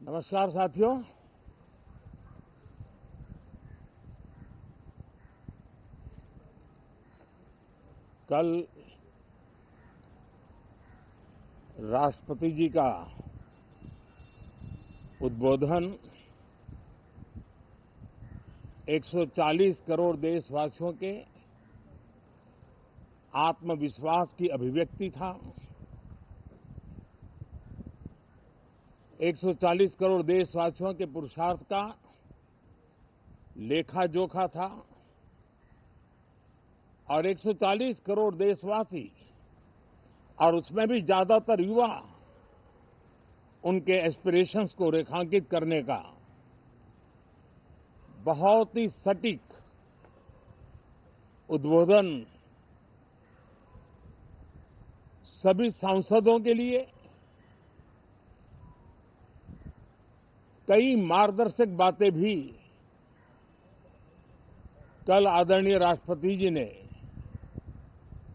नमस्कार साथियों। कल राष्ट्रपति जी का उद्बोधन 140 करोड़ देशवासियों के आत्मविश्वास की अभिव्यक्ति था। 140 करोड़ देशवासियों के पुरुषार्थ का लेखा जोखा था और 140 करोड़ देशवासी और उसमें भी ज्यादातर युवा उनके एस्पिरेशंस को रेखांकित करने का बहुत ही सटीक उद्बोधन सभी सांसदों के लिए कई मार्गदर्शक बातें भी कल आदरणीय राष्ट्रपति जी ने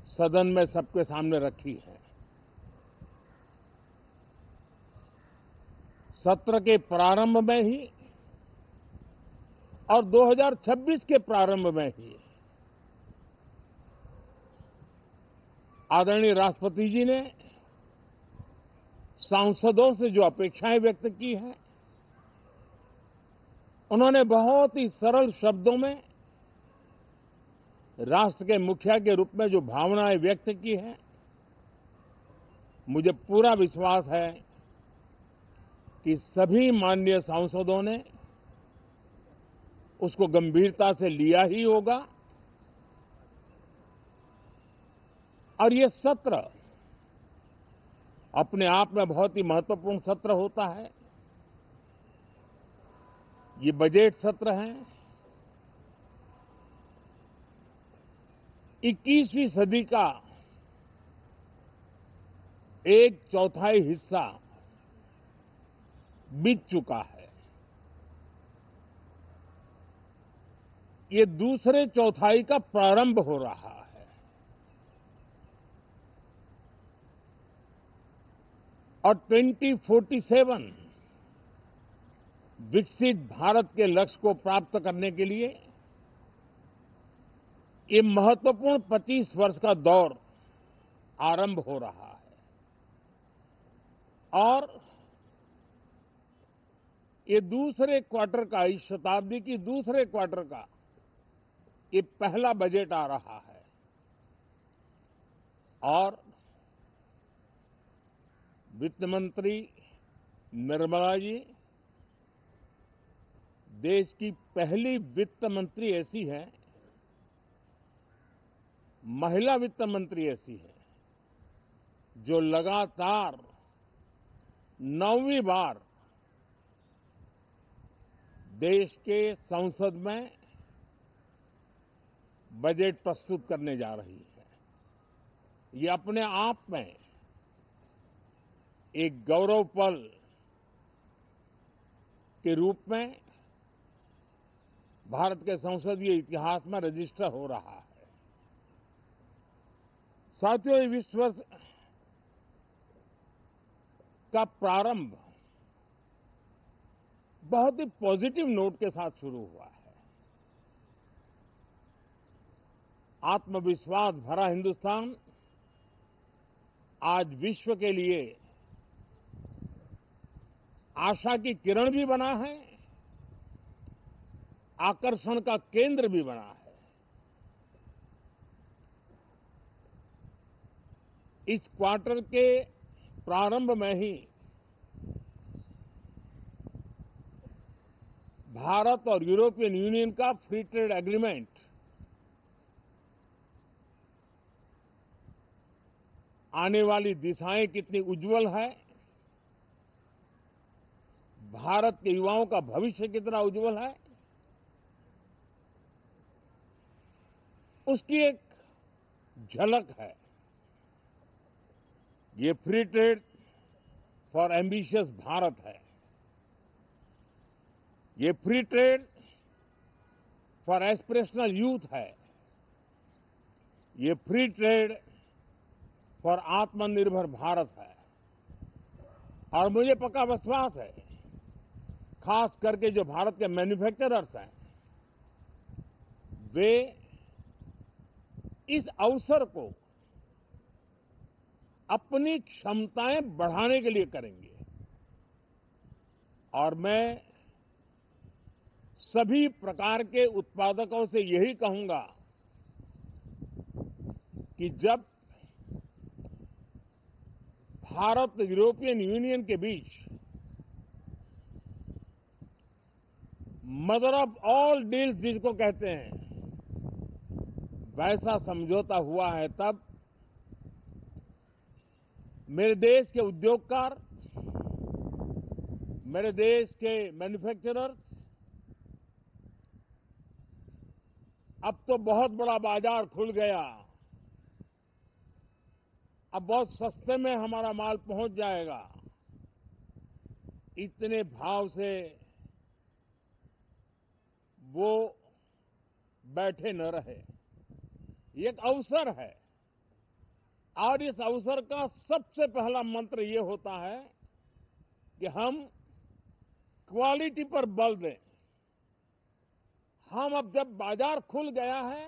सदन में सबके सामने रखी है। सत्र के प्रारंभ में ही और 2026 के प्रारंभ में ही आदरणीय राष्ट्रपति जी ने सांसदों से जो अपेक्षाएं व्यक्त की हैं, उन्होंने बहुत ही सरल शब्दों में राष्ट्र के मुखिया के रूप में जो भावनाएं व्यक्त की हैं, मुझे पूरा विश्वास है कि सभी माननीय सांसदों ने उसको गंभीरता से लिया ही होगा और ये सत्र अपने आप में बहुत ही महत्वपूर्ण सत्र होता है। ये बजट सत्र है। 21वीं सदी का एक चौथाई हिस्सा बीत चुका है। ये दूसरे चौथाई का प्रारंभ हो रहा है और 2047 विकसित भारत के लक्ष्य को प्राप्त करने के लिए ये महत्वपूर्ण 25 वर्ष का दौर आरंभ हो रहा है और ये दूसरे क्वार्टर का, इस शताब्दी की दूसरे क्वार्टर का ये पहला बजट आ रहा है और वित्त मंत्री निर्मला जी देश की पहली वित्त मंत्री ऐसी है, महिला वित्त मंत्री ऐसी है जो लगातार 9वीं बार देश के संसद में बजट प्रस्तुत करने जा रही है। ये अपने आप में एक गौरव पल के रूप में भारत के संसदीय इतिहास में रजिस्टर हो रहा है। साथियों, ये 20 वर्ष का प्रारंभ बहुत ही पॉजिटिव नोट के साथ शुरू हुआ है। आत्मविश्वास भरा हिंदुस्तान आज विश्व के लिए आशा की किरण भी बना है, आकर्षण का केंद्र भी बना है। इस क्वार्टर के प्रारंभ में ही भारत और यूरोपियन यूनियन का फ्री ट्रेड एग्रीमेंट आने वाली दिशाएं कितनी उज्जवल है, भारत के युवाओं का भविष्य कितना उज्जवल है, उसकी एक झलक है। ये free trade for ambitious Bharat है। ये free trade for aspirational youth है। ये फ्री ट्रेड फॉर आत्मनिर्भर भारत है और मुझे पक्का विश्वास है खास करके जो भारत के मैन्युफैक्चरर्स हैं, वे इस अवसर को अपनी क्षमताएं बढ़ाने के लिए करेंगे। और मैं सभी प्रकार के उत्पादकों से यही कहूंगा कि जब भारत यूरोपियन यूनियन के बीच मदर ऑफ ऑल डील्स जिसको कहते हैं, वैसा समझौता हुआ है, तब मेरे देश के उद्योगकार, मेरे देश के मैन्युफैक्चरर्स अब तो बहुत बड़ा बाजार खुल गया, अब बहुत सस्ते में हमारा माल पहुंच जाएगा, इतने भाव से वो बैठे न रहे। ये एक अवसर है और इस अवसर का सबसे पहला मंत्र ये होता है कि हम क्वालिटी पर बल दें। हम अब जब बाजार खुल गया है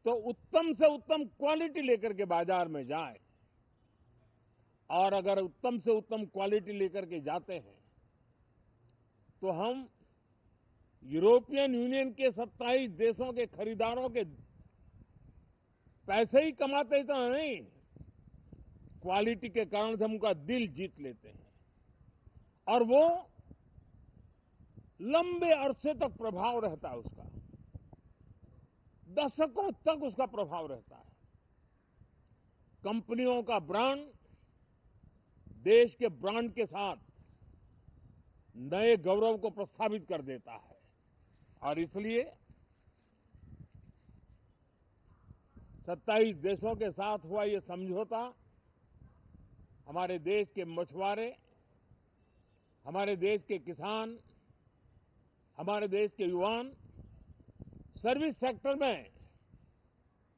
तो उत्तम से उत्तम क्वालिटी लेकर के बाजार में जाए, और अगर उत्तम से उत्तम क्वालिटी लेकर के जाते हैं तो हम यूरोपियन यूनियन के 27 देशों के खरीदारों के पैसे ही कमाते इतना नहीं, क्वालिटी के कारण से हम उनका दिल जीत लेते हैं और वो लंबे अरसे तक प्रभाव रहता है उसका, दशकों तक उसका प्रभाव रहता है। कंपनियों का ब्रांड देश के ब्रांड के साथ नए गौरव को प्रस्थापित कर देता है और इसलिए 27 देशों के साथ हुआ ये समझौता हमारे देश के मछुआरे, हमारे देश के किसान, हमारे देश के युवान, सर्विस सेक्टर में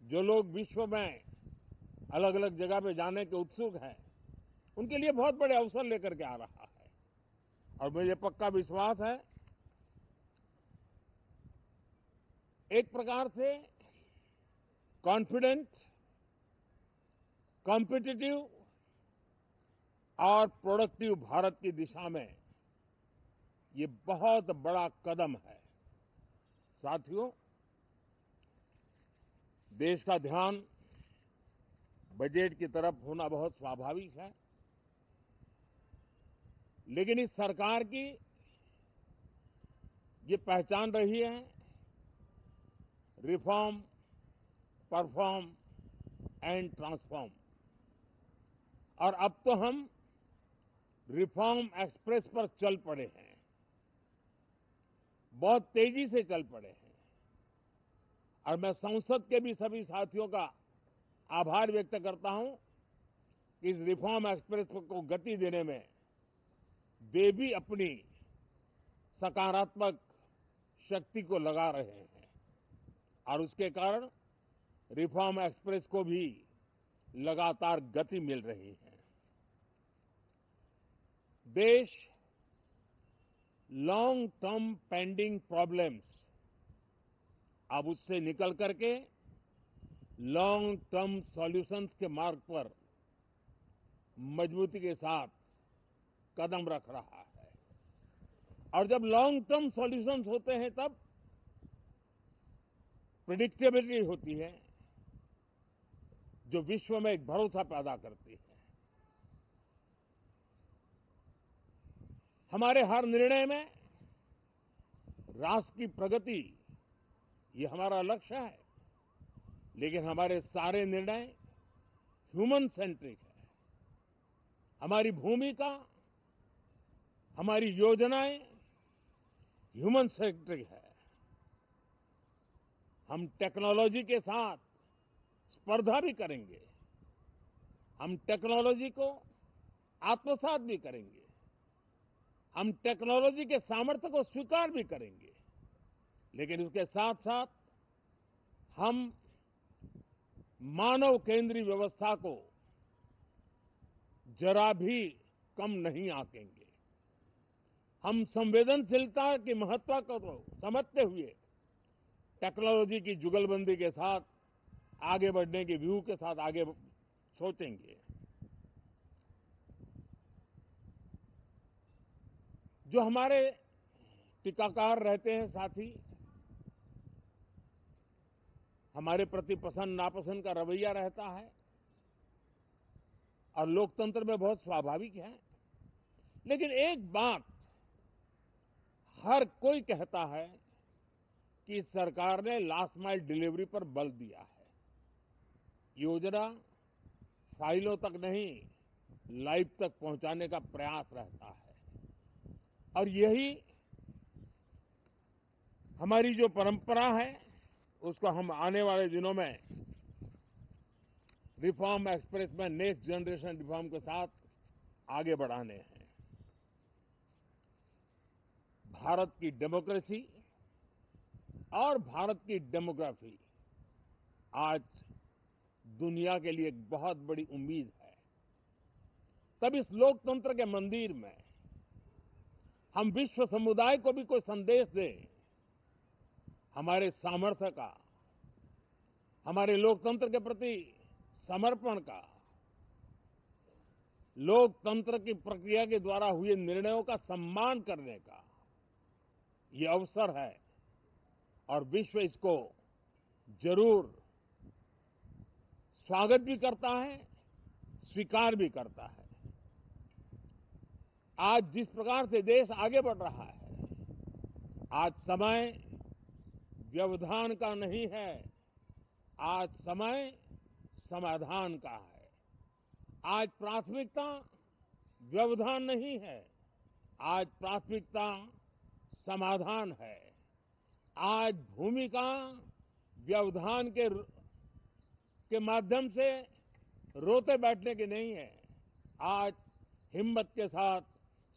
जो लोग विश्व में अलग अलग जगह पे जाने के उत्सुक हैं, उनके लिए बहुत बड़े अवसर लेकर के आ रहा है। और मुझे पक्का विश्वास है एक प्रकार से कॉन्फिडेंट, कॉम्पिटिटिव और प्रोडक्टिव भारत की दिशा में ये बहुत बड़ा कदम है। साथियों, देश का ध्यान बजट की तरफ होना बहुत स्वाभाविक है, लेकिन इस सरकार की ये पहचान रही है रिफॉर्म, परफॉर्म एंड ट्रांसफॉर्म। और अब तो हम रिफॉर्म एक्सप्रेस पर चल पड़े हैं, बहुत तेजी से चल पड़े हैं। और मैं संसद के भी सभी साथियों का आभार व्यक्त करता हूं कि इस रिफॉर्म एक्सप्रेस को गति देने में वे भी अपनी सकारात्मक शक्ति को लगा रहे हैं और उसके कारण रिफॉर्म एक्सप्रेस को भी लगातार गति मिल रही है। देश लॉन्ग टर्म पेंडिंग प्रॉब्लम्स अब उससे निकल करके लॉन्ग टर्म सॉल्यूशंस के मार्ग पर मजबूती के साथ कदम रख रहा है। और जब लॉन्ग टर्म सॉल्यूशंस होते हैं तब प्रेडिक्टेबिलिटी होती है जो विश्व में एक भरोसा पैदा करती है। हमारे हर निर्णय में राष्ट्र की प्रगति ये हमारा लक्ष्य है, लेकिन हमारे सारे निर्णय ह्यूमन सेंट्रिक है। हमारी भूमिका, हमारी योजनाएं ह्यूमन सेंट्रिक है। हम टेक्नोलॉजी के साथ स्पर्धा भी करेंगे, हम टेक्नोलॉजी को आत्मसात भी करेंगे, हम टेक्नोलॉजी के सामर्थ्य को स्वीकार भी करेंगे, लेकिन उसके साथ साथ हम मानव केंद्रीय व्यवस्था को जरा भी कम नहीं आंकेंगे। हम संवेदनशीलता की महत्व को तो समझते हुए टेक्नोलॉजी की जुगलबंदी के साथ आगे बढ़ने के व्यू के साथ आगे सोचेंगे। जो हमारे टीकाकार रहते हैं साथी, हमारे प्रति पसंद नापसंद का रवैया रहता है और लोकतंत्र में बहुत स्वाभाविक है। लेकिन एक बात हर कोई कहता है कि सरकार ने लास्ट माइल डिलीवरी पर बल दिया है। योजना फाइलों तक नहीं, लाइव तक पहुंचाने का प्रयास रहता है और यही हमारी जो परंपरा है उसको हम आने वाले दिनों में रिफॉर्म एक्सप्रेस में नेक्स्ट जनरेशन रिफॉर्म के साथ आगे बढ़ाने हैं। भारत की डेमोक्रेसी और भारत की डेमोग्राफी आज दुनिया के लिए एक बहुत बड़ी उम्मीद है। तब इस लोकतंत्र के मंदिर में हम विश्व समुदाय को भी कोई संदेश दें, हमारे सामर्थ्य का, हमारे लोकतंत्र के प्रति समर्पण का, लोकतंत्र की प्रक्रिया के द्वारा हुए निर्णयों का सम्मान करने का ये अवसर है और विश्व इसको जरूर स्वागत भी करता है, स्वीकार भी करता है। आज जिस प्रकार से देश आगे बढ़ रहा है, आज समय व्यवधान का नहीं है, आज समय समाधान का है। आज प्राथमिकता व्यवधान नहीं है, आज प्राथमिकता समाधान है। आज भूमिका व्यवधान के माध्यम से रोते बैठने की नहीं है, आज हिम्मत के साथ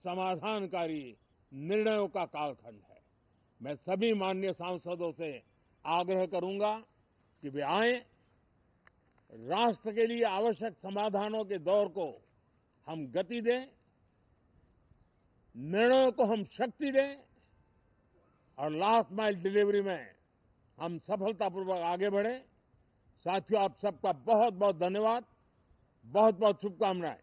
समाधानकारी निर्णयों का कालखंड है। मैं सभी माननीय सांसदों से आग्रह करूंगा कि वे आएं, राष्ट्र के लिए आवश्यक समाधानों के दौर को हम गति दें, निर्णयों को हम शक्ति दें और लास्ट माइल डिलीवरी में हम सफलतापूर्वक आगे बढ़ें। साथियों, आप सबका बहुत बहुत धन्यवाद, बहुत बहुत शुभकामनाएं।